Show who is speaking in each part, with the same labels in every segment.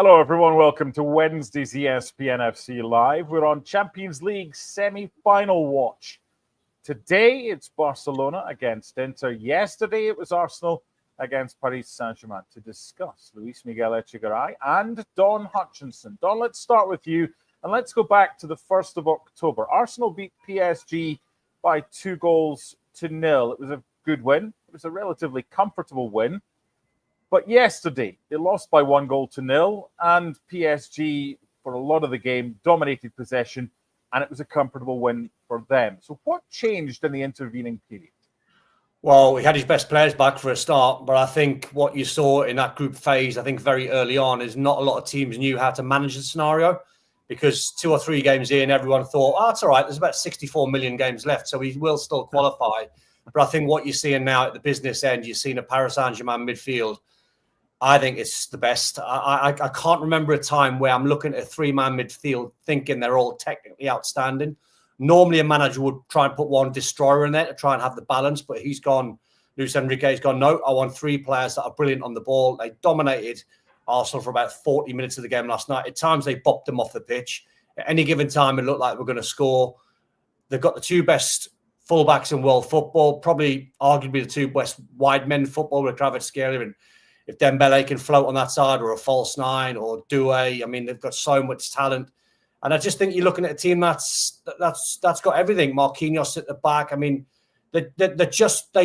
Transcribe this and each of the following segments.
Speaker 1: Hello, everyone. Welcome to Wednesday's ESPN FC Live. We're on Champions League semi-final watch. Today, it's Barcelona against Inter. Yesterday, it was Arsenal against Paris Saint-Germain to discuss Luis Miguel Echegaray and Don Hutchison. Don, let's start with you, and let's go back to the 1st of October. Arsenal beat PSG by 2-0. It was a good win. It was a relatively comfortable win. But yesterday, they lost by 1-0, and PSG, for a lot of the game, dominated possession, and it was a comfortable win for them. So what changed in the intervening period?
Speaker 2: Well, he had his best players back for a start, but I think what you saw in that group phase, I think very early on, is not a lot of teams knew how to manage the scenario, because 2 or 3 games in, everyone thought, oh, it's all right, there's about 64 million games left, so he will still qualify. But I think what you're seeing now at the business end, you're seeing a Paris Saint-Germain midfield. I think it's the best. I can't remember a time where I'm looking at a 3-man midfield thinking they're all technically outstanding. Normally, a manager would try and put one destroyer in there to try and have the balance, but he's gone, Luis Enrique has gone, no, I want 3 players that are brilliant on the ball. They dominated Arsenal for about 40 minutes of the game last night. At times, they bopped them off the pitch. At any given time, it looked like we're going to score. They've got the 2 best fullbacks in world football, probably arguably the 2 best wide men football with Kvaratskhelia, and if Dembele can float on that side, or a false 9, or Doué, I mean, they've got so much talent. And I just think you're looking at a team that's got everything. Marquinhos at the back. I mean, they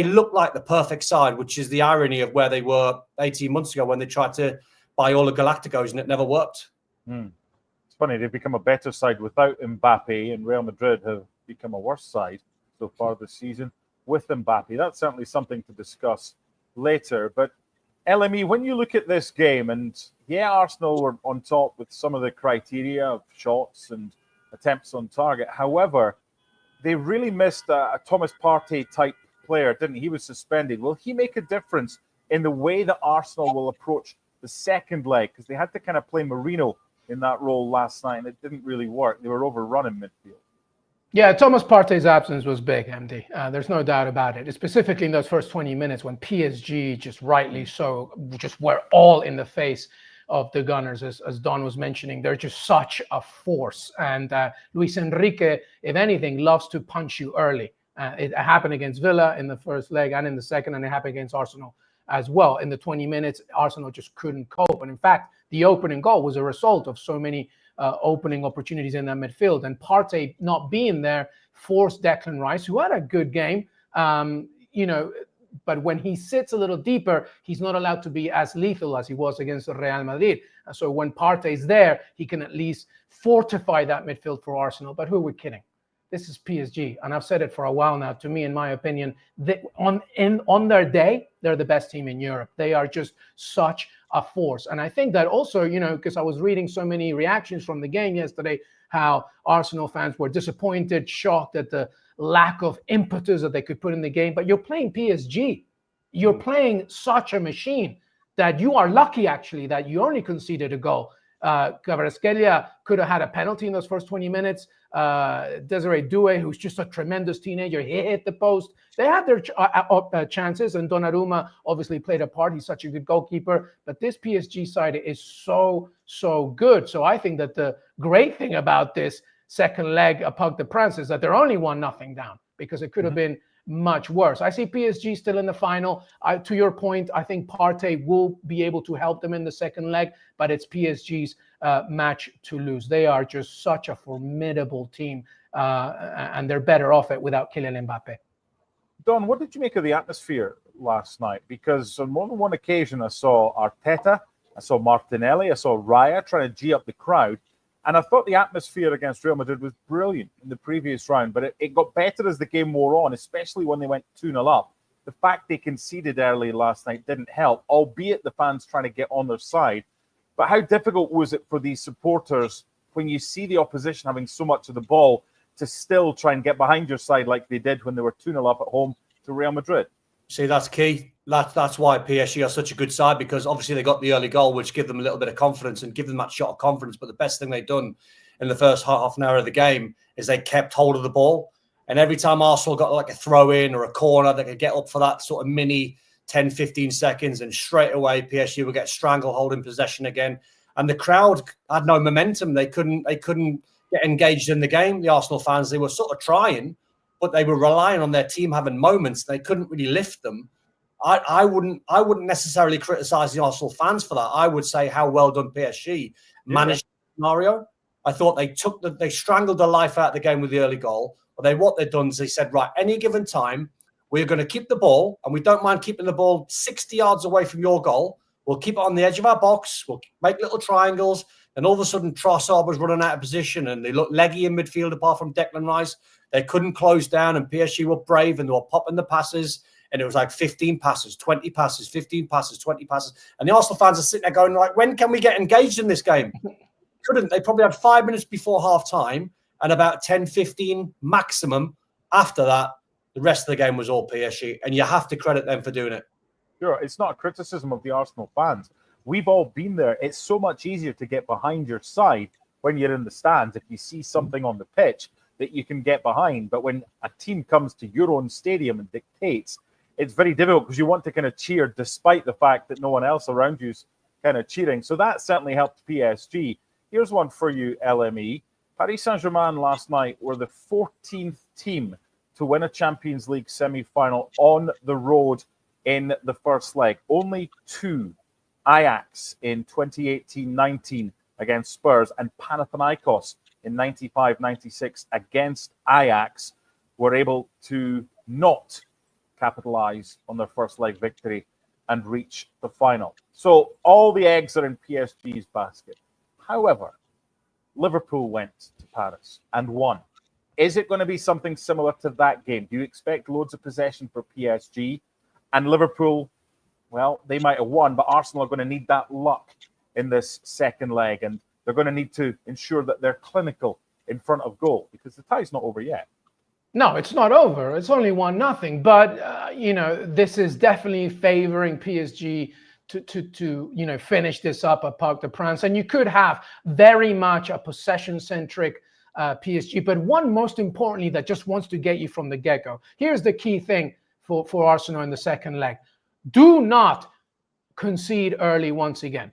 Speaker 2: look like the perfect side, which is the irony of where they were 18 months ago when they tried to buy all the Galacticos and it never worked.
Speaker 1: It's funny, they've become a better side without Mbappe, and Real Madrid have become a worse side so far this season with Mbappe. That's certainly something to discuss later. But LME, when you look at this game, and yeah, Arsenal were on top with some of the criteria of shots and attempts on target. However, they really missed a Thomas Partey type player, didn't he? He was suspended. Will he make a difference in the way that Arsenal will approach the second leg? Because they had to kind of play Marino in that role last night, and it didn't really work. They were overrun in midfield.
Speaker 3: Yeah, Thomas Partey's absence was big, MD. There's no doubt about it. Specifically in those first 20 minutes when PSG, just rightly so, just were all in the face of the Gunners, as Don was mentioning. They're just such a force. And Luis Enrique, if anything, loves to punch you early. It happened against Villa in the first leg and in the second, and it happened against Arsenal as well. In the 20 minutes, Arsenal just couldn't cope. And in fact, the opening goal was a result of so many opening opportunities in that midfield, and Partey not being there forced Declan Rice, who had a good game, but when he sits a little deeper, he's not allowed to be as lethal as he was against Real Madrid. So when Partey's there, he can at least fortify that midfield for Arsenal. But who are we kidding? This is PSG, and I've said it for a while now. To me, in my opinion, on their day, they're the best team in Europe. They are just such a force. And I think that also, because I was reading so many reactions from the game yesterday, how Arsenal fans were disappointed, shocked at the lack of impetus that they could put in the game. But you're playing PSG. You're playing such a machine that you are lucky, actually, that you only conceded a goal. Kvaratskhelia could have had a penalty in those first 20 minutes. Desiree Doué, who's just a tremendous teenager, he hit the post. They had their chances, and Donnarumma obviously played a part. He's such a good goalkeeper. But this PSG side is so good. So I think that the great thing about this second leg of Parc des Princes is that they're only 1-0 down, because it could have been much worse. I see PSG still in the final. To your point, I think Partey will be able to help them in the second leg, but it's PSG's match to lose. They are just such a formidable team, and they're better off it without Kylian Mbappe.
Speaker 1: Don, what did you make of the atmosphere last night? Because on more than one occasion, I saw Arteta, I saw Martinelli, I saw Raya trying to G up the crowd. And I thought the atmosphere against Real Madrid was brilliant in the previous round, but it got better as the game wore on, especially when they went 2-0 up. The fact they conceded early last night didn't help, albeit the fans trying to get on their side. But how difficult was it for these supporters, when you see the opposition having so much of the ball, to still try and get behind your side like they did when they were 2-0 up at home to Real Madrid?
Speaker 2: See, that's key. That's why PSG are such a good side, because obviously they got the early goal, which give them a little bit of confidence and give them that shot of confidence. But the best thing they've done in the first half an hour of the game is they kept hold of the ball. And every time Arsenal got like a throw in or a corner, they could get up for that sort of mini 10, 15 seconds, and straight away PSG would get stranglehold in possession again. and the crowd had no momentum. They couldn't get engaged in the game. The Arsenal fans, they were sort of trying, but they were relying on their team having moments. They couldn't really lift them. I wouldn't necessarily criticize the Arsenal fans for that. I would say how well done PSG managed the scenario. I thought they strangled the life out of the game with the early goal. But what they've done is they said, right, any given time, we're going to keep the ball, and we don't mind keeping the ball 60 yards away from your goal. We'll keep it on the edge of our box. We'll make little triangles. And all of a sudden, Trossard was running out of position, and they looked leggy in midfield apart from Declan Rice. They couldn't close down, and PSG were brave, and they were popping the passes. And it was like 15 passes, 20 passes, 15 passes, 20 passes. And the Arsenal fans are sitting there going, like, when can we get engaged in this game? Couldn't. They probably had 5 minutes before half-time and about 10, 15 maximum after that. The rest of the game was all PSG, and you have to credit them for doing it.
Speaker 1: Sure, it's not a criticism of the Arsenal fans. We've all been there. It's so much easier to get behind your side when you're in the stands if you see something on the pitch that you can get behind. But when a team comes to your own stadium and dictates, it's very difficult because you want to kind of cheer despite the fact that no one else around you's kind of cheering. So that certainly helped PSG. Here's one for you, LME. Paris Saint-Germain last night were the 14th team to win a Champions League semi-final on the road in the first leg. Only two, Ajax in 2018-19 against Spurs and Panathinaikos in 95-96 against Ajax, were able to not capitalize on their first leg victory and reach the final. So all the eggs are in PSG's basket. However, Liverpool went to Paris and won. Is it going to be something similar to that game? Do you expect loads of possession for PSG? And Liverpool, well, they might have won, but Arsenal are going to need that luck in this second leg, and they're going to need to ensure that they're clinical in front of goal because the tie's not over yet.
Speaker 3: No, it's not over. It's only 1-0. But, this is definitely favoring PSG to finish this up at Parc des Princes. And you could have very much a possession-centric PSG, but one most importantly that just wants to get you from the get-go. Here's the key thing for Arsenal in the second leg. Do not concede early once again,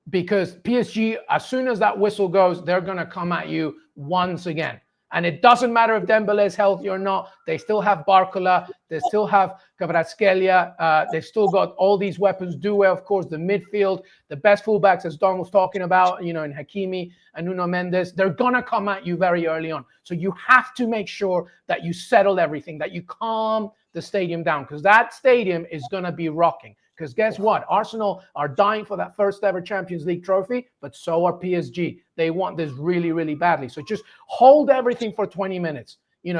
Speaker 3: because PSG, as soon as that whistle goes, they're going to come at you once again. And it doesn't matter if Dembele is healthy or not. They still have Barcola. They still have Kvaratskhelia. They've still got all these weapons. Due, of course, the midfield, the best fullbacks, as Don was talking about, in Hakimi and Nuno Mendes. They're going to come at you very early on. So you have to make sure that you settle everything, that you calm the stadium down, because that stadium is going to be rocking. Because guess what? Arsenal are dying for that first ever Champions League trophy, but so are PSG. They want this really, really badly. So just hold everything for 20 minutes.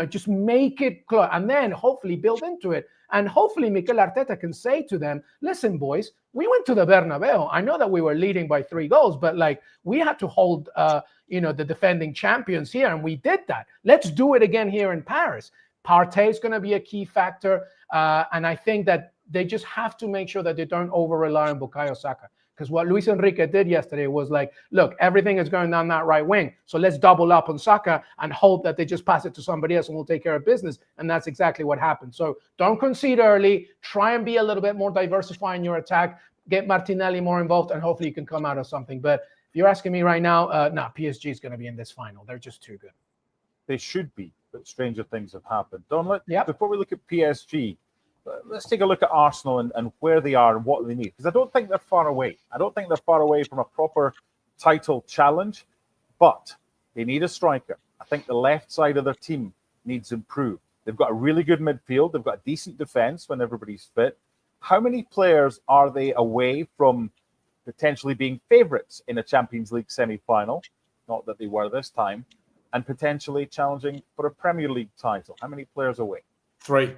Speaker 3: Just make it clear, and then hopefully build into it. And hopefully Mikel Arteta can say to them, listen, boys, we went to the Bernabeu. I know that we were leading by 3 goals, but we had to hold, the defending champions here, and we did that. Let's do it again here in Paris. Partey is going to be a key factor, and I think that they just have to make sure that they don't over-rely on Bukayo Saka. Because what Luis Enrique did yesterday was look, everything is going down that right wing, so let's double up on Saka and hope that they just pass it to somebody else and we'll take care of business. And that's exactly what happened. So don't concede early. Try and be a little bit more diversifying your attack. Get Martinelli more involved, and hopefully you can come out of something. But if you're asking me right now, PSG is going to be in this final. They're just too good.
Speaker 1: They should be, but stranger things have happened. Don,
Speaker 3: yep.
Speaker 1: Before we look at PSG, let's take a look at Arsenal and where they are and what they need. Because I don't think they're far away. I don't think they're far away from a proper title challenge, but they need a striker. I think the left side of their team needs improved. They've got a really good midfield. They've got a decent defense when everybody's fit. How many players are they away from potentially being favorites in a Champions League semi-final? Not that they were this time. And potentially challenging for a Premier League title. How many players away?
Speaker 2: 3.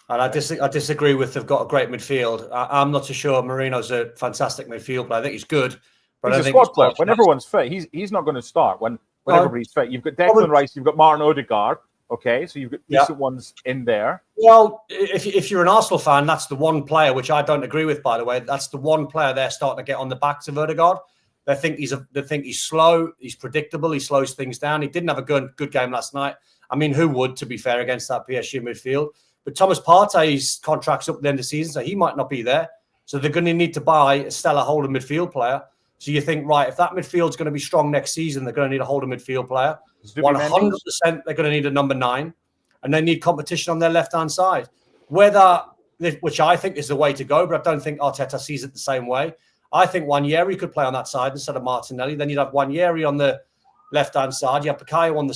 Speaker 2: And I disagree with they've got a great midfield. I'm not so sure Marino's a fantastic midfield, but I think he's good. But
Speaker 1: he's a squad player. When everyone's fit, he's not going to start when everybody's fit. You've got Declan Rice, you've got Martin Odegaard. Okay, so you've got decent ones in there.
Speaker 2: Well, if you're an Arsenal fan, that's the one player, which I don't agree with, by the way. That's the one player they're starting to get on the backs of Odegaard. They think he's slow, he's predictable, he slows things down. He didn't have a good game last night. I mean, who would, to be fair, against that PSG midfield? But Thomas Partey's contract's up at the end of the season, so he might not be there. So they're going to need to buy a stellar holding midfield player. So you think, right, if that midfield's going to be strong next season, they're going to need a holding midfield player. 100% they're going to need a number 9, and they need competition on their left-hand side. Which I think is the way to go, but I don't think Arteta sees it the same way. I think Nwaneri could play on that side instead of Martinelli. Then you'd have Nwaneri on the left-hand side. You have Bukayo on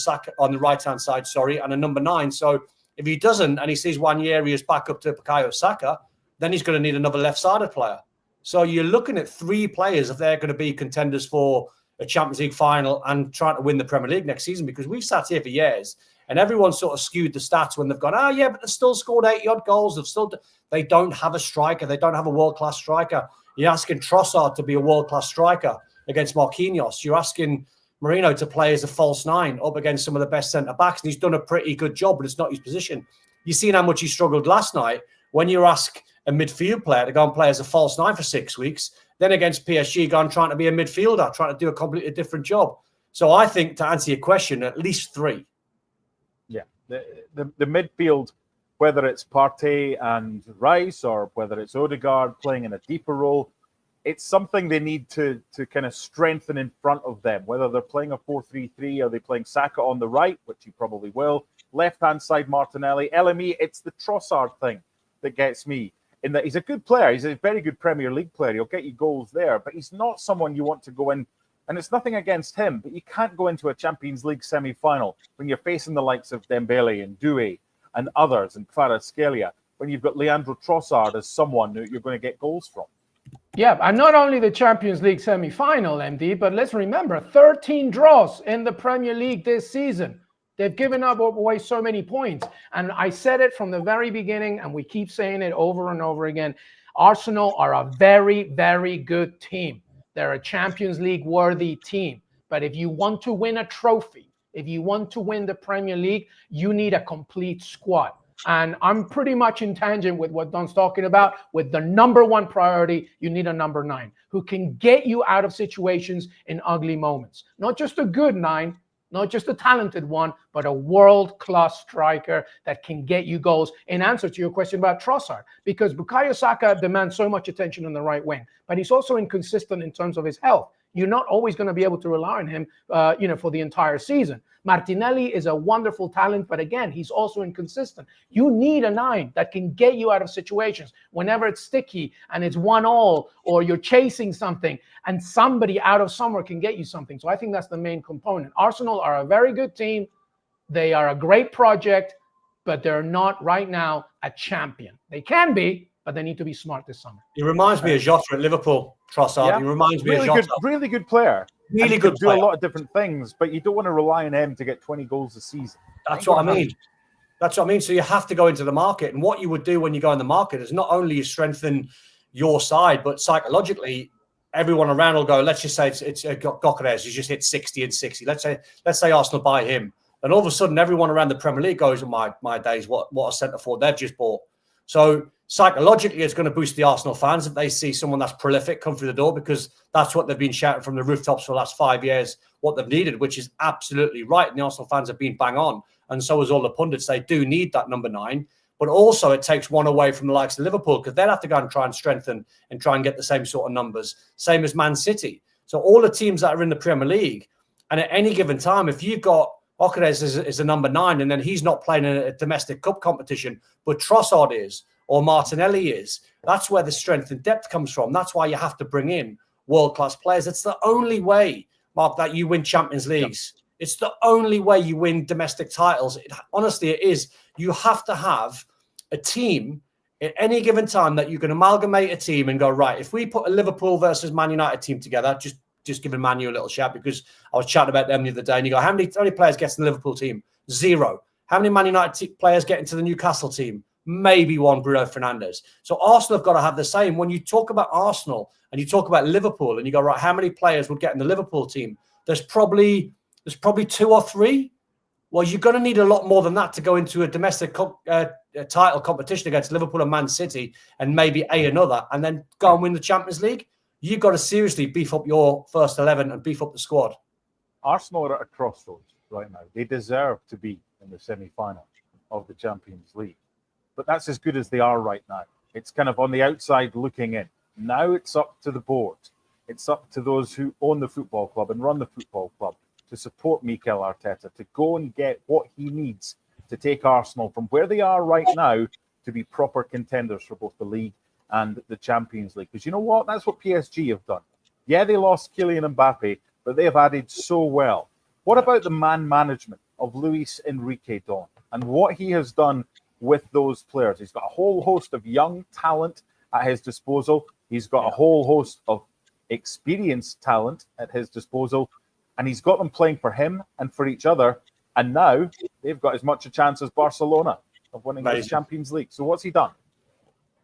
Speaker 2: the right-hand side, and a number 9. So if he doesn't, and he sees Nwaneri as backup to Bukayo Saka, then he's going to need another left-sided player. So you're looking at 3 players if they're going to be contenders for a Champions League final and trying to win the Premier League next season, because we've sat here for years and everyone's sort of skewed the stats when they've gone, oh, yeah, but they've still scored 80-odd goals. They don't have a striker. They don't have a world-class striker. You're asking Trossard to be a world-class striker against Marquinhos. You're asking Marino to play as a false 9 up against some of the best centre-backs, and he's done a pretty good job, but it's not his position. You've seen how much he struggled last night. When you ask a midfield player to go and play as a false 9 for 6 weeks, then against PSG, gone trying to be a midfielder, trying to do a completely different job. So I think, to answer your question, at least 3.
Speaker 1: Yeah, the midfield, whether it's Partey and Rice or whether it's Odegaard playing in a deeper role, it's something they need to kind of strengthen in front of them, whether they're playing a 4-3-3 or they're playing Saka on the right, which he probably will, left-hand side Martinelli, LME, it's the Trossard thing that gets me, in that he's a good player. He's a very good Premier League player. He'll get you goals there, but he's not someone you want to go in, and it's nothing against him, but you can't go into a Champions League semi-final when you're facing the likes of Dembele and Doué and others and Kvaratskhelia, when you've got Leandro Trossard as someone who you're going to get goals from.
Speaker 3: Yeah, and not only the Champions League semi-final, MD, but let's remember, 13 draws in the Premier League this season. They've given up away so many points. And I said it from the very beginning, and we keep saying it over and over again. Arsenal are a very, very good team. They're a Champions League worthy team. But if you want to win a trophy, if you want to win the Premier League, you need a complete squad. And I'm pretty much in tangent with what Don's talking about. With the number 1 priority, you need a number 9 who can get you out of situations in ugly moments. Not just a good 9, not just a talented one, but a world-class striker that can get you goals. In answer to your question about Trossard, because Bukayo Saka demands so much attention on the right wing, but he's also inconsistent in terms of his health. You're not always going to be able to rely on him, for the entire season. Martinelli is a wonderful talent, but again, he's also inconsistent. You need a 9 that can get you out of situations whenever it's sticky and it's 1-1, or you're chasing something and somebody out of somewhere can get you something. So I think that's the main component. Arsenal are a very good team. They are a great project, but they're not right now a champion. They can be, but they need to be smart this summer.
Speaker 2: He reminds me of Jota at Liverpool, Trossard. Yeah. He reminds me of Jota.
Speaker 1: Really good player.
Speaker 2: Really good
Speaker 1: player. Do a lot of different things, but you don't want to rely on him to get 20 goals a season.
Speaker 2: That's what I mean. That's what I mean. So you have to go into the market. And what you would do when you go in the market is not only you strengthen your side, but psychologically, everyone around will go, let's just say it's Gokares, who's just hit 60 and 60. Let's say Arsenal buy him. And all of a sudden, everyone around the Premier League goes, oh, my days, what a centre forward they've just bought. So psychologically, it's going to boost the Arsenal fans if they see someone that's prolific come through the door, because that's what they've been shouting from the rooftops for the last 5 years, what they've needed, which is absolutely right. And the Arsenal fans have been bang on. And so is all the pundits. They do need that number 9. But also it takes one away from the likes of Liverpool, because they'll have to go and try and strengthen and try and get the same sort of numbers, same as Man City. So all the teams that are in the Premier League, and at any given time, if you've got Ocares is a number 9 and then he's not playing in a domestic cup competition, but Trossard is, or Martinelli is, that's where the strength and depth comes from. That's why you have to bring in world-class players. It's the only way, Mark, that you win Champions Leagues. Yep. It's the only way you win domestic titles. Honestly, it is. You have to have a team at any given time that you can amalgamate a team and go, right, if we put a Liverpool versus Man United team together, just giving Man U a little shout, because I was chatting about them the other day, and you go, how many players get in the Liverpool team? 0. How many Man United players get into the Newcastle team? Maybe 1, Bruno Fernandes. So Arsenal have got to have the same. When you talk about Arsenal and you talk about Liverpool and you go, right, how many players would get in the Liverpool team? There's probably 2 or 3. Well, you're going to need a lot more than that to go into a domestic title competition against Liverpool and Man City and maybe another, and then go and win the Champions League. You've got to seriously beef up your first 11 and beef up the squad.
Speaker 1: Arsenal are at a crossroads right now. They deserve to be in the semi-final of the Champions League. But that's as good as they are right now. It's kind of on the outside looking in. Now it's up to the board. It's up to those who own the football club and run the football club to support Mikel Arteta, to go and get what he needs to take Arsenal from where they are right now to be proper contenders for both the league and the Champions League. Because you know what? That's what PSG have done. Yeah, they lost Kylian Mbappe, but they have added so well. What about the man management of Luis Enrique, Don, and what he has done with those players? He's got a whole host of young talent at his disposal. He's got a whole host of experienced talent at his disposal, and he's got them playing for him and for each other. And now they've got as much a chance as Barcelona of winning the Champions League. So what's he done?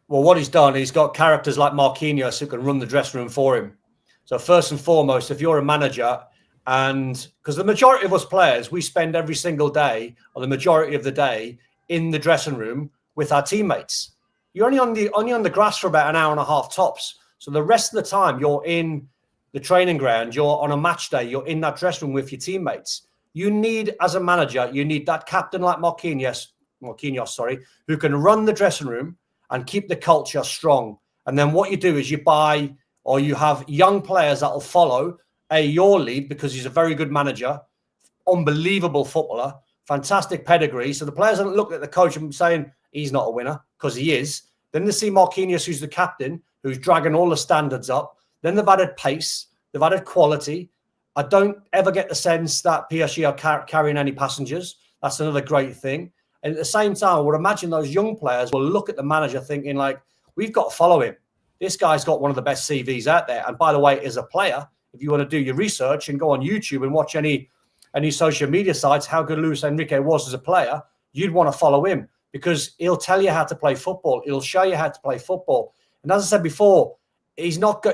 Speaker 2: Well, what he's done, he's got characters like Marquinhos who can run the dressing room for him. So first and foremost, if you're a manager, and because the majority of us players, we spend every single day or the majority of the day in the dressing room with our teammates. You're only on the grass for about an hour and a half tops. So the rest of the time you're in the training ground, you're on a match day, you're in that dressing room with your teammates. You need, as a manager, you need that captain like Marquinhos, who can run the dressing room and keep the culture strong. And then what you do is you buy, or you have young players that will follow your lead, because he's a very good manager, unbelievable footballer, fantastic pedigree. So the players don't look at the coach and saying he's not a winner, because he is. Then they see Marquinhos, who's the captain, who's dragging all the standards up. Then they've added pace, they've added quality. I don't ever get the sense that PSG are carrying any passengers. That's another great thing. And at the same time, I would imagine those young players will look at the manager thinking like, we've got to follow him. This guy's got one of the best CVs out there. And by the way, as a player, if you want to do your research and go on YouTube and watch any social media sites, how good Luis Enrique was as a player, you'd want to follow him, because he'll tell you how to play football. He'll show you how to play football. And as I said before, he's not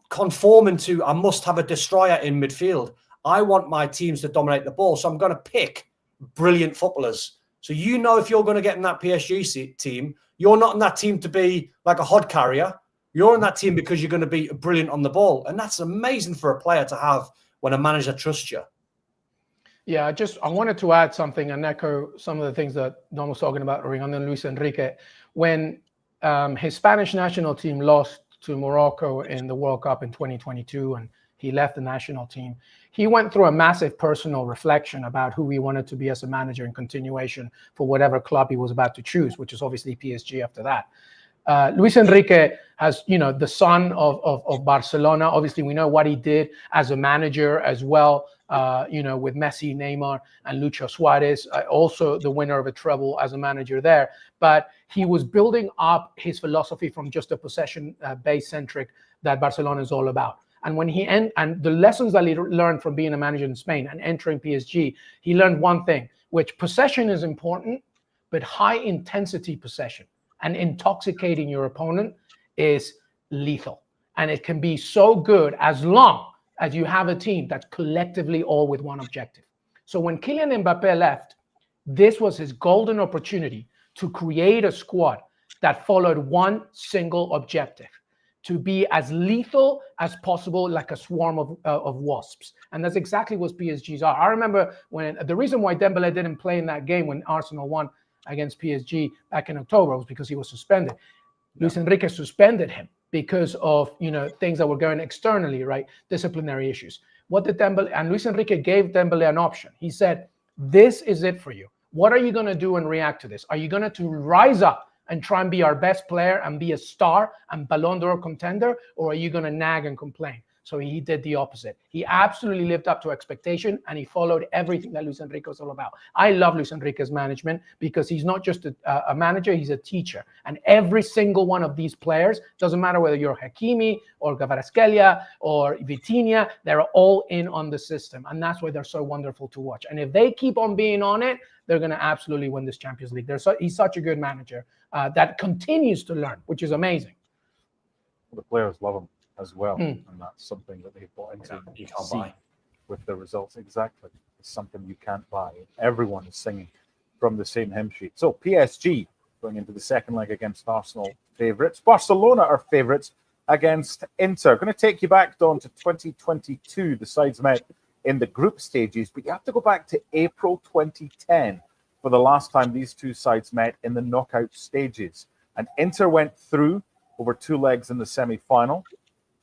Speaker 2: conforming to, I must have a destroyer in midfield. I want my teams to dominate the ball. So I'm going to pick brilliant footballers. So you know, if you're going to get in that PSG team, you're not in that team to be like a hod carrier. You're in that team because you're going to be brilliant on the ball. And that's amazing for a player to have when a manager trusts you.
Speaker 3: Yeah, I wanted to add something and echo some of the things that Don was talking about regarding Luis Enrique. When his Spanish national team lost to Morocco in the World Cup in 2022, and he left the national team, he went through a massive personal reflection about who he wanted to be as a manager in continuation for whatever club he was about to choose, which is obviously PSG after that. Luis Enrique has, the son of Barcelona. Obviously, we know what he did as a manager as well, with Messi, Neymar, and Lucho Suarez, also the winner of a treble as a manager there. But he was building up his philosophy from just a possession-based centric that Barcelona is all about. And when and the lessons that he learned from being a manager in Spain and entering PSG, he learned one thing, which possession is important, but high-intensity possession and intoxicating your opponent is lethal. And it can be so good as long as you have a team that's collectively all with one objective. So when Kylian Mbappe left, this was his golden opportunity to create a squad that followed one single objective, to be as lethal as possible, like a swarm of wasps. And that's exactly what PSGs are. I remember when the reason why Dembélé didn't play in that game when Arsenal won against PSG back in October was because he was suspended. Yeah. Luis Enrique suspended him because of things that were going externally, right? Disciplinary issues. What did Dembélé, and Luis Enrique gave Dembélé an option. He said, this is it for you. What are you going to do and react to this? Are you going to rise up and try and be our best player and be a star and Ballon d'Or contender, or are you going to nag and complain? So he did the opposite. He absolutely lived up to expectation, and he followed everything that Luis Enrique was all about. I love Luis Enrique's management because he's not just a manager, he's a teacher. And every single one of these players, doesn't matter whether you're Hakimi or Kvaratskhelia or Vitinha, they're all in on the system. And that's why they're so wonderful to watch. And if they keep on being on it, they're going to absolutely win this Champions League. He's such a good manager that continues to learn, which is amazing.
Speaker 1: The players love him as well, and that's something that they've bought into.
Speaker 2: You can't buy
Speaker 1: with the results. Exactly, it's something you can't buy. Everyone is singing from the same hymn sheet. So PSG going into the second leg against Arsenal, favourites. Barcelona are favourites against Inter. Going to take you back, Don, to 2022. The sides met in the group stages, but you have to go back to April 2010 for the last time these two sides met in the knockout stages. And Inter went through over two legs in the semi-final.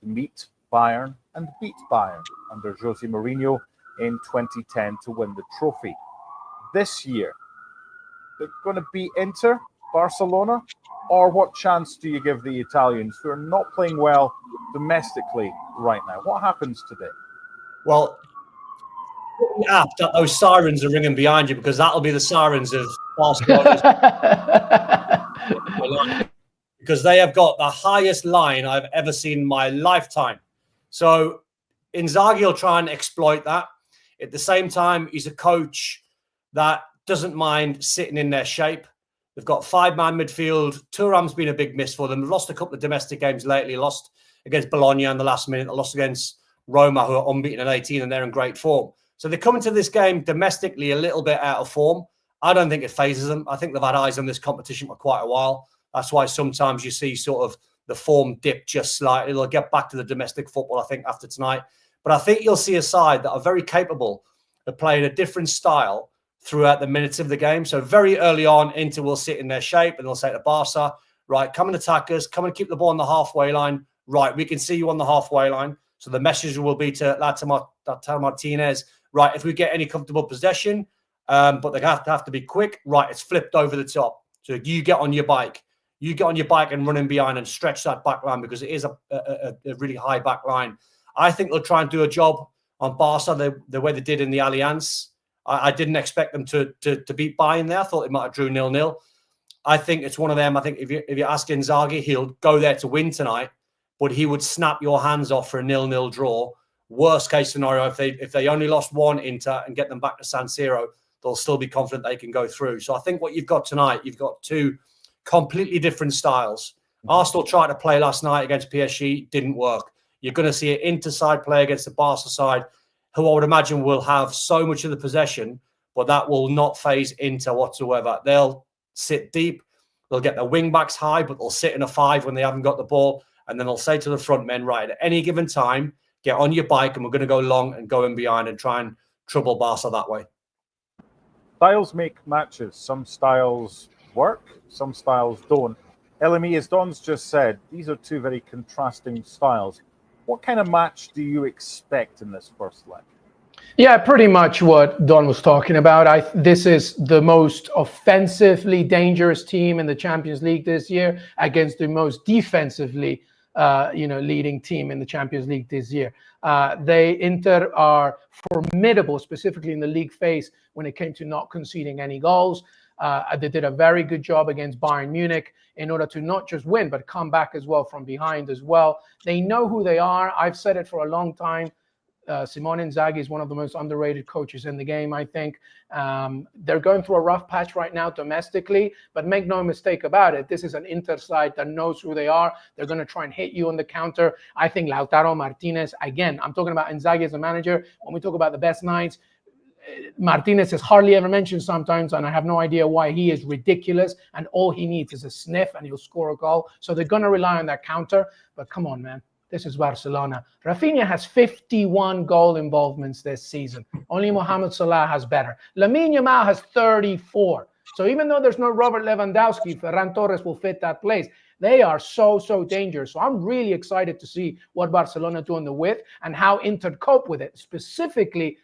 Speaker 1: to meet Bayern and beat Bayern under Jose Mourinho in 2010 to win the trophy. This year, they're going to be Inter, Barcelona, or what chance do you give the Italians who are not playing well domestically right now? What happens today?
Speaker 2: Well, the app that those sirens are ringing behind you, because that'll be the sirens of Barcelona. Because they have got the highest line I've ever seen in my lifetime. So Inzaghi will try and exploit that. At the same time, he's a coach that doesn't mind sitting in their shape. They've got 5-man midfield. Thuram's been a big miss for them. They've lost a couple of domestic games lately. Lost against Bologna in the last minute. They lost against Roma, who are unbeaten at 18, and they're in great form. So they come into this game domestically a little bit out of form. I don't think it phases them. I think they've had eyes on this competition for quite a while. That's why sometimes you see sort of the form dip just slightly. They'll get back to the domestic football, I think, after tonight. But I think you'll see a side that are very capable of playing a different style throughout the minutes of the game. So very early on, Inter will sit in their shape and they'll say to Barca, right, come and attack us, come and keep the ball on the halfway line. Right, we can see you on the halfway line. So the message will be to Lautaro Martinez, right, if we get any comfortable possession, but they have to be quick, right, it's flipped over the top. So you get on your bike. You get on your bike and run in behind and stretch that back line, because it is a really high back line. I think they'll try and do a job on Barca the way they did in the Allianz. I didn't expect them to beat Bayern there. I thought they might have drew 0-0. I think it's one of them. I think if you ask Inzaghi, he'll go there to win tonight, but he would snap your hands off for a 0-0 draw. Worst case scenario, if they only lost one Inter and get them back to San Siro, they'll still be confident they can go through. So I think what you've got tonight, you've got two completely different styles. Arsenal tried to play last night against PSG, didn't work. You're going to see an Inter side play against the Barca side, who I would imagine will have so much of the possession, but that will not phase Inter whatsoever. They'll sit deep. They'll get their wing backs high, but they'll sit in a 5 when they haven't got the ball. And then they'll say to the front men, right, at any given time, get on your bike and we're going to go long and go in behind and try and trouble Barca that way.
Speaker 1: Styles make matches. Some styles work, some styles don't. LME, as Don's just said, these are two very contrasting styles. What kind of match do you expect in this first leg?
Speaker 3: Yeah, pretty much what Don was talking about. This is the most offensively dangerous team in the Champions League this year against the most defensively, leading team in the Champions League this year. Inter are formidable, specifically in the league phase when it came to not conceding any goals. They did a very good job against Bayern Munich in order to not just win, but come back as well from behind as well. They know who they are. I've said it for a long time. Simone Inzaghi is one of the most underrated coaches in the game, I think. They're going through a rough patch right now domestically, but make no mistake about it. This is an Inter side that knows who they are. They're going to try and hit you on the counter. I think Lautaro Martinez, again, I'm talking about Inzaghi as a manager. When we talk about the best nights, Martinez is hardly ever mentioned sometimes, and I have no idea why. He is ridiculous, and all he needs is a sniff, and he'll score a goal. So they're going to rely on that counter. But come on, man. This is Barcelona. Rafinha has 51 goal involvements this season. Only Mohamed Salah has better. Lamine Yamal has 34. So even though there's no Robert Lewandowski, Ferran Torres will fit that place. They are so dangerous. So I'm really excited to see what Barcelona do on the width and how Inter cope with it, specifically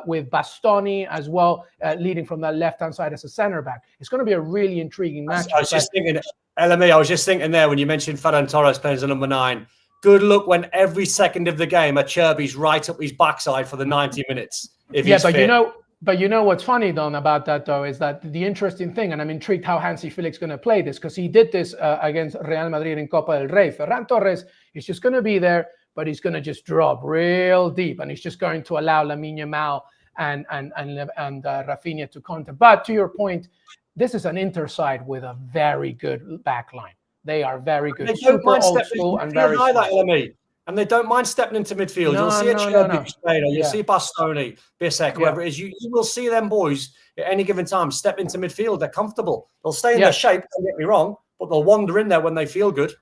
Speaker 3: with Bastoni as well, leading from that left-hand side as a center back. It's going to be a really intriguing match.
Speaker 2: I was just thinking, LME, I was just thinking there when you mentioned Ferran Torres playing as a number 9. Good luck when every second of the game Acerbi's right up his backside for the 90 minutes. But
Speaker 3: you know what's funny, Don, about that though, is that the interesting thing, and I'm intrigued how Hansi Flick's going to play this, because he did this against Real Madrid in Copa del Rey. Ferran Torres is just going to be there, but he's going to just drop real deep, and he's just going to allow Lamine Yamal and Rafinha to counter. But to your point, this is an Inter side with a very good back line. They are very good, super old school, and very
Speaker 2: LME. And they don't mind stepping into midfield. You'll see you'll see Bastoni, Bissek, whoever it is. You will see them boys at any given time step into midfield. They're comfortable. They'll stay in their shape, don't get me wrong, but they'll wander in there when they feel good.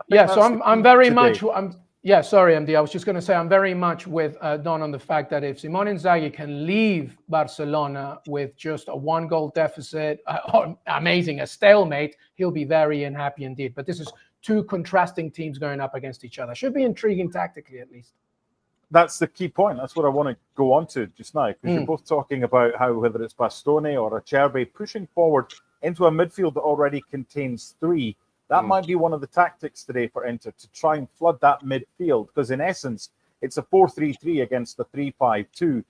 Speaker 3: Yeah, so I'm very much... sorry, MD. I was just going to say I'm very much with Don on the fact that if Simone Inzaghi can leave Barcelona with just a 1-goal deficit, or a stalemate, he'll be very unhappy indeed. But this is two contrasting teams going up against each other. Should be intriguing tactically, at least.
Speaker 1: That's the key point. That's what I want to go on to just now, because you're both talking about how whether it's Bastoni or Acerbi pushing forward into a midfield that already contains three. That might be one of the tactics today for Inter, to try and flood that midfield, because in essence, it's a 4-3-3 against the 3-5-2.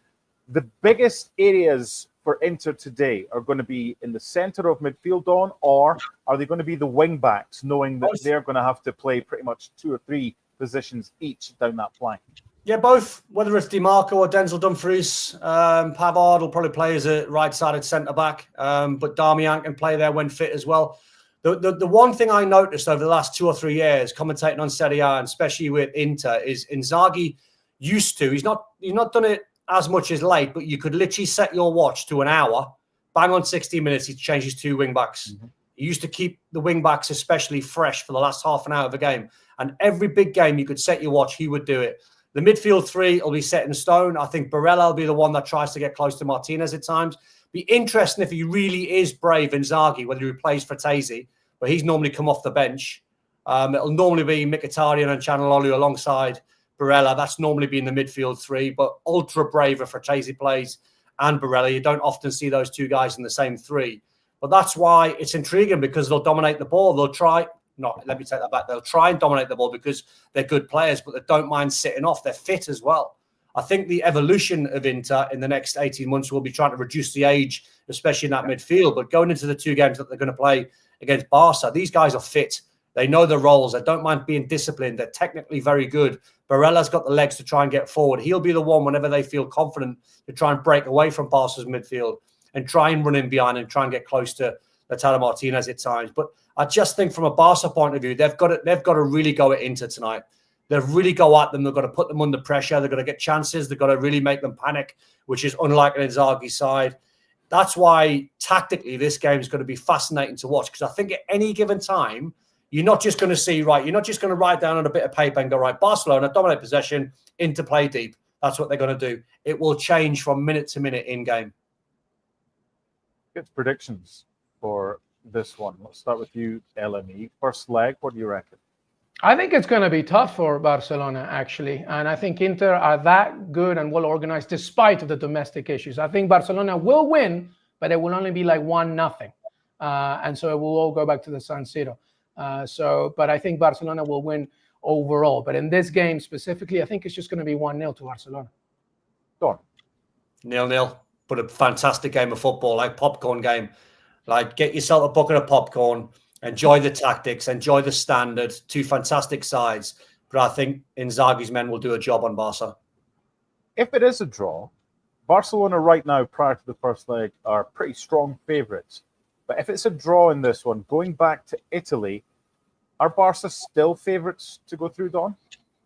Speaker 1: The biggest areas for Inter today are going to be in the center of midfield, Don, or are they going to be the wing backs, knowing that they're going to have to play pretty much 2 or 3 positions each down that flank?
Speaker 2: Yeah, both. Whether it's DiMarco or Denzel Dumfries, Pavard will probably play as a right-sided centre-back, but Darmian can play there when fit as well. The one thing I noticed over the last 2 or 3 years, commentating on Serie A, and especially with Inter, is Inzaghi used to, he's not done it as much as late, but you could literally set your watch to an hour, bang on 60 minutes, he changes 2 wing-backs. He used to keep the wing-backs especially fresh for the last half an hour of the game. And every big game you could set your watch, he would do it. The midfield 3 will be set in stone. I think Barella will be the one that tries to get close to Martinez at times. Be interesting if he really is brave, Inzaghi, whether he plays Frattesi, but he's normally come off the bench. It'll normally be Mkhitaryan and Çalhanoğlu alongside Barella. That's normally been the midfield 3, but ultra brave if Frattesi plays and Barella. You don't often see those 2 guys in the same 3. But that's why it's intriguing, because they'll dominate the ball. They'll try... let me take that back. They'll try and dominate the ball because they're good players, but they don't mind sitting off. They're fit as well. I think the evolution of Inter in the next 18 months will be trying to reduce the age, especially in that midfield. But going into the 2 games that they're going to play against Barca, these guys are fit. They know their roles. They don't mind being disciplined. They're technically very good. Barella's got the legs to try and get forward. He'll be the one, whenever they feel confident, to try and break away from Barca's midfield and try and run in behind and try and get close to Lautaro Martinez at times. But I just think from a Barca point of view, they've got to really go at Inter tonight. They've really go at them. They've got to put them under pressure. They've got to get chances. They've got to really make them panic, which is unlike an Inzaghi side. That's why tactically this game is going to be fascinating to watch, because I think at any given time, you're not just going to see, right, you're not just going to write down on a bit of paper and go, right, Barcelona, dominate possession, Inter play deep. That's what they're going to do. It will change from minute to minute in game.
Speaker 1: Good predictions for this one. Let's start with you, LME. First leg, what do you reckon?
Speaker 3: I think it's going to be tough for Barcelona, actually. And I think Inter are that good and well organized despite of the domestic issues. I think Barcelona will win, but it will only be like 1-0. And so it will all go back to the San Siro. But I think Barcelona will win overall. But in this game specifically, I think it's just going to be 1-0 to Barcelona.
Speaker 1: Go on.
Speaker 2: 0-0. But a fantastic game of football, like popcorn game. Like, get yourself a bucket of popcorn, enjoy the tactics, enjoy the standard. 2 fantastic sides. But I think Inzaghi's men will do a job on Barca.
Speaker 1: If it is a draw, Barcelona right now, prior to the first leg, are pretty strong favourites. But if it's a draw in this one, going back to Italy, are Barca still favourites to go through, Don?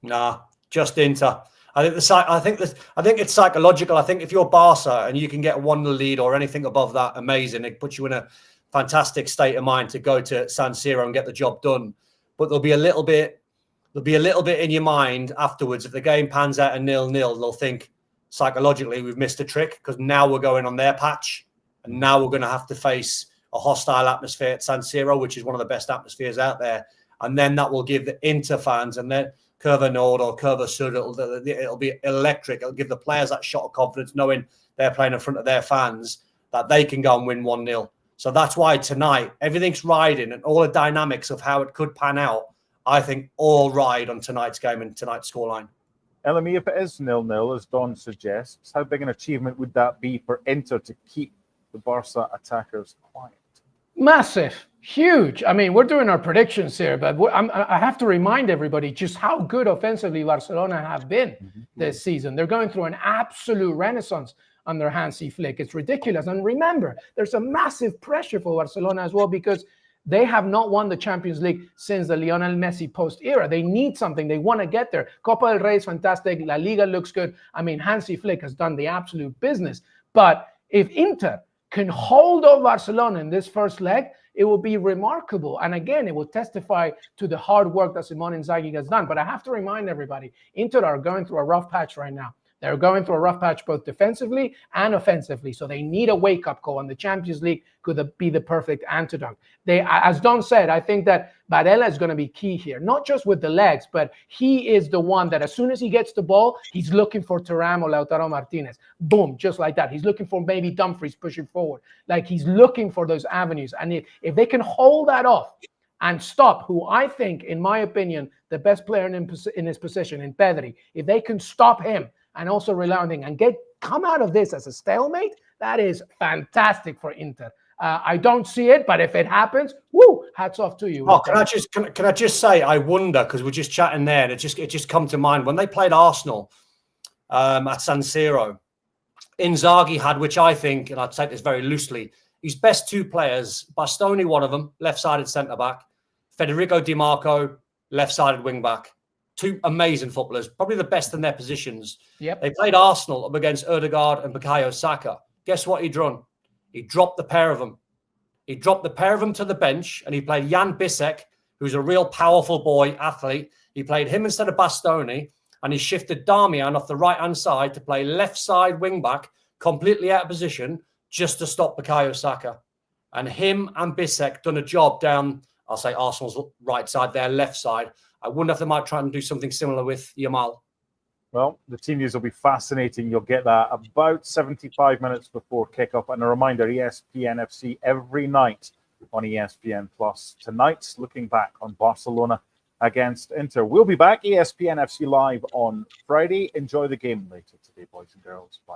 Speaker 2: Nah, just Inter. I think it's psychological. I think if you're Barca and you can get a 1-0 lead or anything above that, amazing. It puts you in a fantastic state of mind to go to San Siro and get the job done. But there'll be a little bit in your mind afterwards. If the game pans out a 0-0, they'll think psychologically we've missed a trick, because now we're going on their patch and now we're going to have to face a hostile atmosphere at San Siro, which is one of the best atmospheres out there. And then that will give the Inter fans, and then Curva Nord or Curva Sud, it'll be electric. It'll give the players that shot of confidence, knowing they're playing in front of their fans, that they can go and win 1-0. So that's why tonight, everything's riding, and all the dynamics of how it could pan out, I think all ride on tonight's game and tonight's scoreline.
Speaker 1: LME, if it is 0-0, as Don suggests, how big an achievement would that be for Inter to keep the Barca attackers quiet?
Speaker 3: Massive, huge. I mean, we're doing our predictions here, but I have to remind everybody just how good offensively Barcelona have been this season. They're going through an absolute renaissance under Hansi Flick. It's ridiculous. And remember, there's a massive pressure for Barcelona as well, because they have not won the Champions League since the Lionel Messi post era. They need something. They want to get there. Copa del Rey is fantastic. La Liga looks good. I mean, Hansi Flick has done the absolute business. But if Inter can hold off Barcelona in this first leg, it will be remarkable. And again, it will testify to the hard work that Simone Inzaghi has done. But I have to remind everybody, Inter are going through a rough patch right now. They're going through a rough patch both defensively and offensively, so they need a wake-up call, and the Champions League could be the perfect antidote. As Don said, I think that Varela is going to be key here, not just with the legs, but he is the one that as soon as he gets the ball, he's looking for Thuram or Lautaro Martinez. Boom, just like that. He's looking for maybe Dumfries pushing forward. Like, he's looking for those avenues. And if they can hold that off and stop who I think, in my opinion, the best player in his position, in Pedri, if they can stop him and also rely on him and come out of this as a stalemate, that is fantastic for Inter. I don't see it, but if it happens, woo, hats off to you.
Speaker 2: Oh, can I just say, I wonder, because we're just chatting there, and it just come to mind when they played Arsenal at San Siro. Inzaghi had, which I think, and I'd take this very loosely, his best two players, Bastoni, one of them, left-sided centre-back, Federico Di Marco, left-sided wing-back. Two amazing footballers, probably the best in their positions.
Speaker 3: Yep.
Speaker 2: They played Arsenal up against Ødegaard and Bukayo Saka. Guess what he'd done? He dropped the pair of them. He dropped the pair of them to the bench, and he played Jan Bisek, who's a real powerful boy, athlete. He played him instead of Bastoni, and he shifted Darmian off the right-hand side to play left-side wing-back, completely out of position, just to stop Bukayo Saka. And him and Bisek done a job down, I'll say Arsenal's right side, their left side. I wonder if they might try and do something similar with Yamal.
Speaker 1: Well, the team news will be fascinating. You'll get that about 75 minutes before kickoff. And a reminder, ESPN FC every night on ESPN Plus. Tonight's looking back on Barcelona against Inter. We'll be back, ESPN FC Live on Friday. Enjoy the game later today, boys and girls. Bye.